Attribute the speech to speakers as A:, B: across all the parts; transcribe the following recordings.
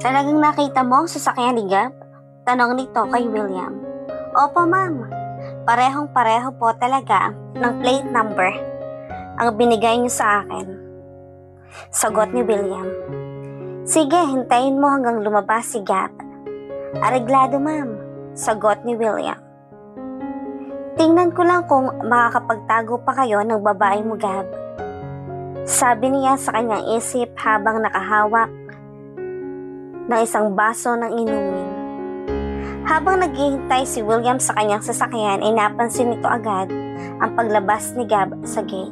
A: Talagang nakita mo ang sasakyan ni Gab? Tanong nito kay William. Opo ma'am, parehong-pareho po talaga ng plate number ang binigay niyo sa akin. Sagot ni William. Sige, hintayin mo hanggang lumabas si Gab. Areglado ma'am, sagot ni William. Tingnan ko lang kung makakapagtago pa kayo ng babae mo, Gab. Sabi niya sa kanyang isip habang nakahawak ng isang baso ng inumin. Habang naghihintay si William sa kanyang sasakyan ay napansin nito agad ang paglabas ni Gab sa gate.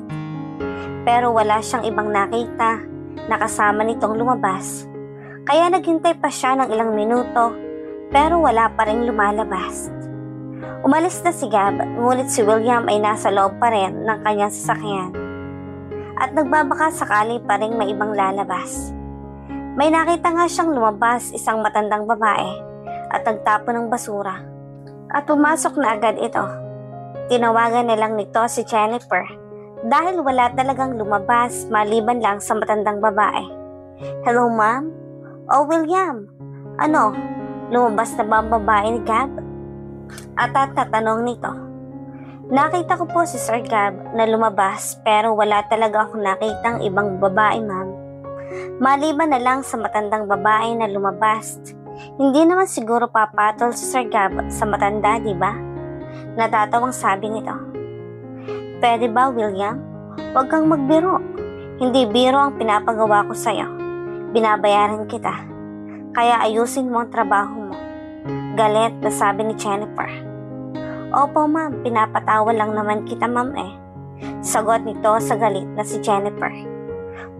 A: Pero wala siyang ibang nakita na kasama nitong lumabas. Kaya naghintay pa siya ng ilang minuto pero wala pa rin lumalabas. Umalis na si Gab, ngunit si William ay nasa loob pa rin ng kanyang sasakyan. At nagbabaka sakali pa rin may ibang lalabas. May nakita nga siyang lumabas isang matandang babae at nagtapon ng basura. At pumasok na agad ito. Tinawagan na lang nito si Jennifer dahil wala talagang lumabas maliban lang sa matandang babae. Hello ma'am? Oh William, ano? Lumabas na ba ang babae ni Gab? At tatanong nito. Nakita ko po si Sir Gab na lumabas pero wala talaga akong nakitang ibang babae ma'am. Maliban na lang sa matandang babae na lumabas. Hindi naman siguro papatol si Sir Gab sa matanda, di ba? Natatawang sabi nito. Pwede ba William? Huwag kang magbiro. Hindi biro ang pinapagawa ko sa'yo. Binabayaran kita. Kaya ayusin mo ang trabaho mo. Galit na sabi ni Jennifer. Opo ma'am, pinapatawa lang naman kita ma'am eh. Sagot nito sa galit na si Jennifer.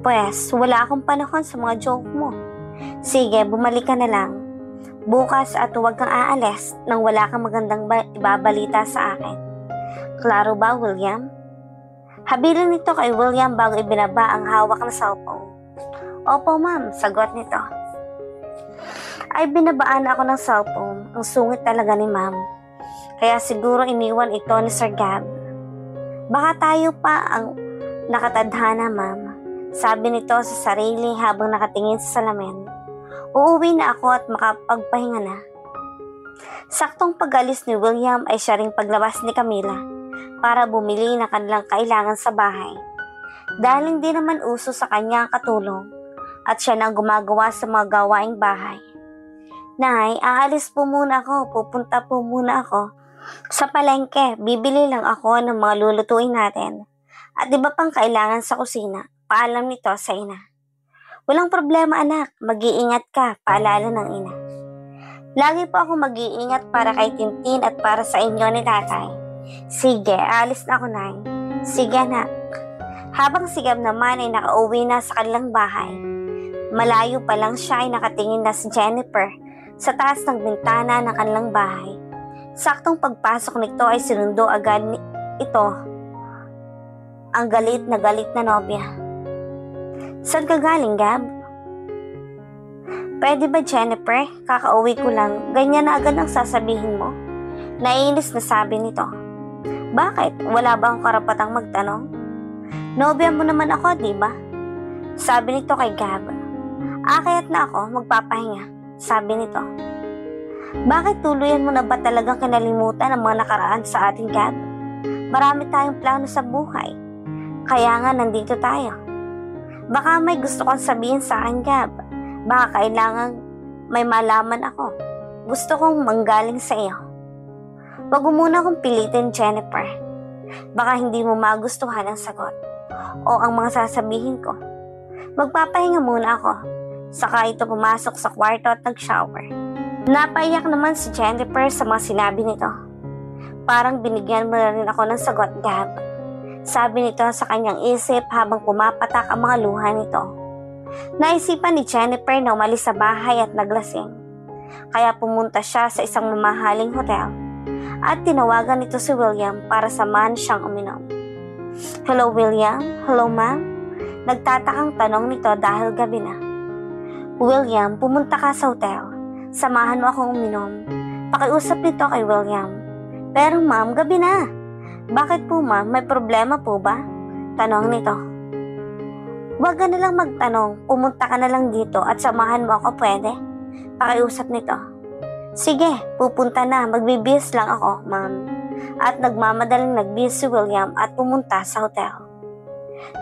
A: Pwes, wala akong panahon sa mga joke mo. Sige, bumalik ka na lang. Bukas at huwag kang aalis nang wala kang magandang ibabalita sa akin. Klaro ba William? Habilin nito kay William bago ibinaba ang hawak na cellphone. Opo ma'am, sagot nito. Ay binabaan ako ng cellphone. Ang sungit talaga ni ma'am. Kaya siguro iniwan ito ni Sir Gab. Baka tayo pa ang nakatadhana ma'am. Sabi nito sa sarili habang nakatingin sa salamin. Uuwi na ako at makapagpahinga na. Saktong pag-alis ni William ay siya ring paglabas ni Camila para bumili ng kanilang kailangan sa bahay. Dahil hindi naman uso sa kanya ang katulong at siya nang gumagawa sa mga gawaing bahay. Nay, aalis po muna ako. Pupunta po muna ako sa palengke. Bibili lang ako ng mga lulutuin natin. At iba pang kailangan sa kusina. Paalam nito sa ina. Walang problema anak. Mag-iingat ka. Paalala ng ina. Lagi po ako mag-iingat para kay Tintin at para sa inyo ni tatay. Sige, aalis na ako nay. Sige anak. Habang si Gab naman ay nakauwi na sa kanilang bahay. Malayo pa lang siya ay nakatingin na si Jennifer sa taas ng bintana ng kanilang bahay. Saktong pagpasok nito ay sinundo agad ito ang galit na nobya. Saan ka galing, Gab? Pwede ba Jennifer? Kakauwi ko lang. Ganyan na agad ang sasabihin mo? Naiinis na sabi nito. Bakit? Wala ba akong karapatang magtanong? Nobya mo naman ako, di ba? Sabi nito kay Gab. Akayat na ako, magpapahinga. Sabi nito. Bakit tuluyan mo na ba talagang kinalimutan ang mga nakaraan sa ating Gab? Marami tayong plano sa buhay. Kaya nga nandito tayo. Baka may gusto kong sabihin sa akin Gab. Baka kailangan may malaman ako. Gusto kong manggaling sa iyo. Wag mo muna akong pilitin Jennifer. Baka hindi mo magustuhan ang sagot o ang mga sasabihin ko. Magpapahinga muna ako. Saka ito pumasok sa kwarto at nag-shower. Napaiyak naman si Jennifer sa mga sinabi nito. Parang binigyan mo na rin ako ng sagot, Gab. Sabi nito sa kanyang isip habang pumapatak ang mga luha nito. Naisipan ni Jennifer na umalis sa bahay at naglasing. Kaya pumunta siya sa isang mamahaling hotel at tinawagan nito si William para samahan siyang uminom. Hello William? Hello ma'am? Nagtatakang tanong nito dahil gabi na. William, pumunta ka sa hotel. Samahan mo akong uminom. Pakiusap nito kay William. Pero ma'am, gabi na. Bakit po ma'am? May problema po ba? Tanong nito. Huwag ka na lang magtanong. Pumunta ka na lang dito at samahan mo ako pwede? pakiusap nito. Sige, pupunta na. Magbibihis lang ako, ma'am. At nagmamadaling nagbihis si William at pumunta sa hotel.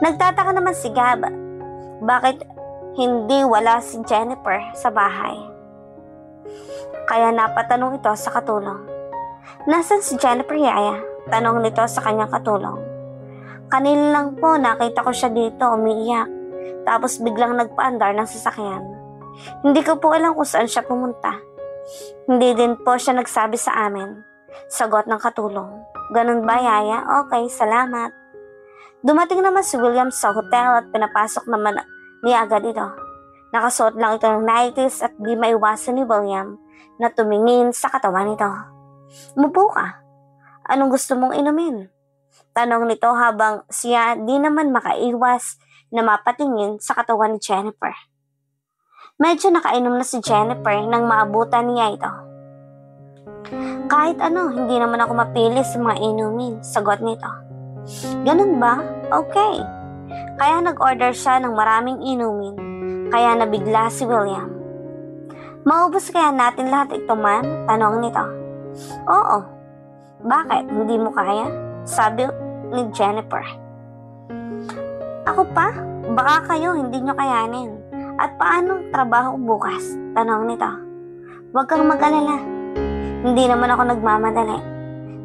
A: Nagtataka naman si Gab. Bakit hindi wala si Jennifer sa bahay? Kaya napatanong ito sa katulong. Nasaan si Jennifer, Yaya? Tanong nito sa kanyang katulong. Kanina lang po nakita ko siya dito umiiyak. Tapos biglang nagpaandar ng sasakyan. Hindi ko po alam kung saan siya pumunta. Hindi din po siya nagsabi sa amin. Sagot ng katulong. Ganun ba, Yaya? Okay, salamat. Dumating naman si William sa hotel at pinapasok naman niya agad ito. Nakasuot lang ito ng nighties at di maiwasan ni William na tumingin sa katawan nito. Umupo ka. Anong gusto mong inumin? Tanong nito habang siya di naman makaiwas na mapatingin sa katawan ni Jennifer. Medyo nakainom na si Jennifer nang maabutan niya ito. Kahit ano, hindi naman ako mapili sa mga inumin, sagot nito. Ganun ba? Okay. Kaya nag-order siya ng maraming inumin, kaya nabigla si William. Maubos kaya natin lahat ito, ma'am? Tanong nito. Oo. Bakit? Hindi mo kaya? Sabi ni Jennifer. Ako pa? Baka kayo hindi nyo kayanin. At paanong trabaho bukas? Tanong nito. Huwag kang mag-alala. Hindi naman ako nagmamadali.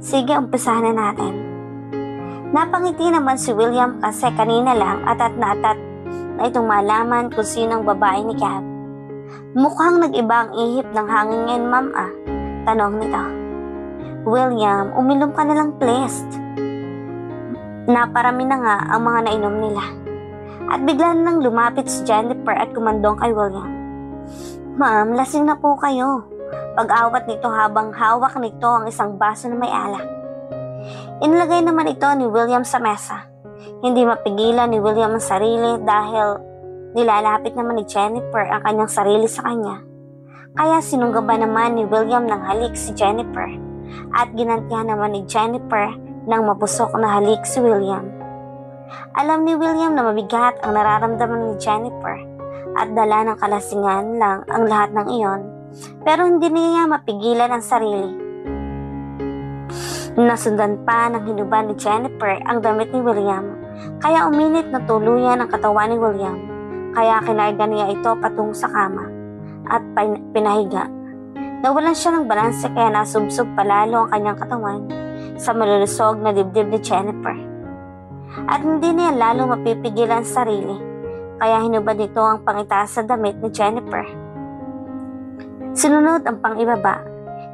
A: Sige, umpisahan na natin. Napangiti naman si William kasi kanina lang atat na itong malaman kung sinong babae ni Gab. Mukhang nag-iba ang ihip ng hangin ngayon, ma'am ah. Tanong nito. William, uminom ka na lang please. Naparami na nga ang mga nainom nila. At bigla nang lumapit si Jennifer at kumandong kay William. Ma'am, lasing na po kayo. Pag-awat nito habang hawak nito ang isang baso na may alak. Inilagay naman ito ni William sa mesa. Hindi mapigilan ni William ang sarili dahil nilalapit naman ni Jennifer ang kanyang sarili sa kanya. Kaya sinunggaban naman ni William ng halik si Jennifer at ginantihan naman ni Jennifer ng mapusok na halik si William. Alam ni William na mabigat ang nararamdaman ni Jennifer at dala ng kalasingan lang ang lahat ng iyon, pero hindi niya mapigilan ang sarili. Nasundan pa ng hinuban ni Jennifer ang damit ni William, kaya uminit na tuluyan ang katawan ni William, kaya kinarga niya ito patungo sa kama at pinahiga. Nawalan siya ng balanse kaya nasubsob palalo ang kanyang katawan sa malulusog na dibdib ni Jennifer. At hindi niya lalo mapipigilan sa sarili, kaya hinubad nito ang pangitaas sa damit ni Jennifer. Sinunod ang pangibaba,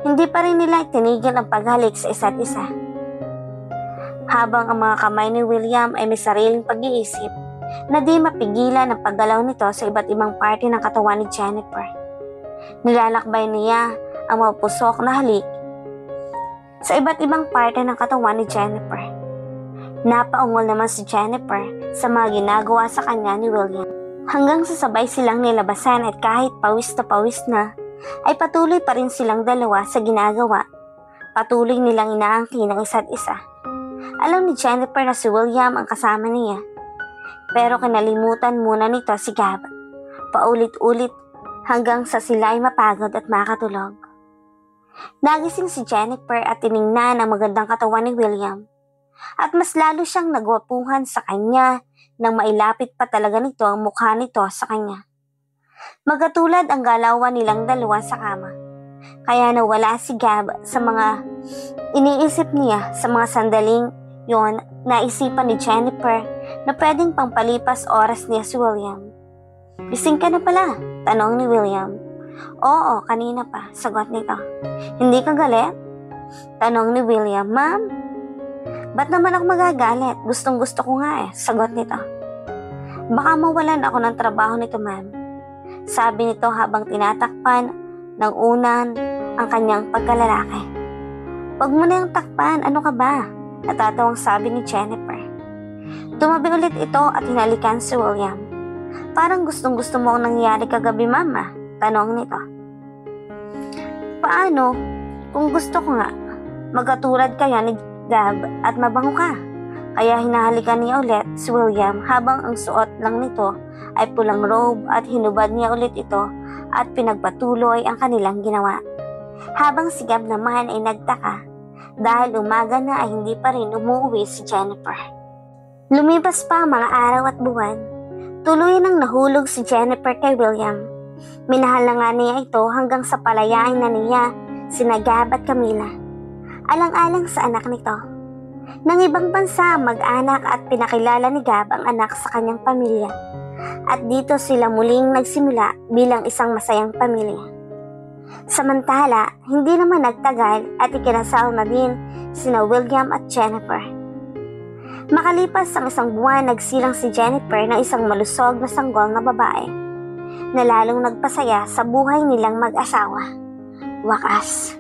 A: hindi pa rin nila itinigil ang paghalik sa isa't isa. Habang ang mga kamay ni William ay may sariling pag-iisip, na di mapigilan ang paggalaw nito sa iba't ibang parte ng katawan ni Jennifer. Nilalakbay niya ang mapusok na halik sa iba't ibang parte ng katawan ni Jennifer. Napaungol naman si Jennifer sa mga ginagawa sa kanya ni William. Hanggang sasabay silang nilabasan at kahit pawis na, ay patuloy pa rin silang dalawa sa ginagawa. Patuloy nilang inaangkin ang isa't isa. Alam ni Jennifer na si William ang kasama niya. Pero kinalimutan muna nito si Gab. Paulit-ulit hanggang sa sila ay mapagod at makatulog. Nagising si Jennifer at tiningnan ang magandang katawan ni William. At mas lalo siyang nagwapuhan sa kanya nang mailapit pa talaga nito ang mukha nito sa kanya. Magkatulad ang galawan nilang dalawa sa kama. Kaya nawala si Gab sa mga iniisip niya sa mga sandaling yon. Naisipan ni Jennifer na pwedeng pangpalipas oras niya si William. Gising ka na pala? Tanong ni William. Oo, kanina pa, sagot nito. Hindi ka galit? Tanong ni William. Ma'am? Ba't naman ako magagalit? Gustong gusto ko nga sagot nito. Baka mawalan ako ng trabaho nito, ma'am. Sabi nito habang tinatakpan ng unan ang kanyang pagkalalaki. Huwag mo na yung takpan, ano ka ba? Natatawang sabi ni Jennifer. Tumabi ulit ito at hinalikan si William. Parang gustong gusto mo ang nangyari kagabi, mama? Tanong nito. Paano? Kung gusto ko nga, magkatulad kaya ni Gab at mabango ka. Kaya hinahalikan niya ulit si William habang ang suot lang nito ay pulang robe at hinubad niya ulit ito at pinagpatuloy ang kanilang ginawa. Habang si Gab naman ay nagtaka dahil umaga na ay hindi pa rin umuwi si Jennifer. Lumipas pa ang mga araw at buwan. Tuloy nang nahulog si Jennifer kay William. Minahal na nga niya ito hanggang sa palayain na niya sina Gab at Camila. Alang-alang sa anak nito. Nang ibang bansa ang mag-anak at pinakilala ni Gab ang anak sa kanyang pamilya. At dito sila muling nagsimula bilang isang masayang pamilya. Samantala, hindi naman nagtagal at ikinasal na din sina William at Jennifer. Makalipas ang isang buwan, nagsilang si Jennifer ng isang malusog na sanggol na babae na lalong nagpasaya sa buhay nilang mag-asawa. Wakas.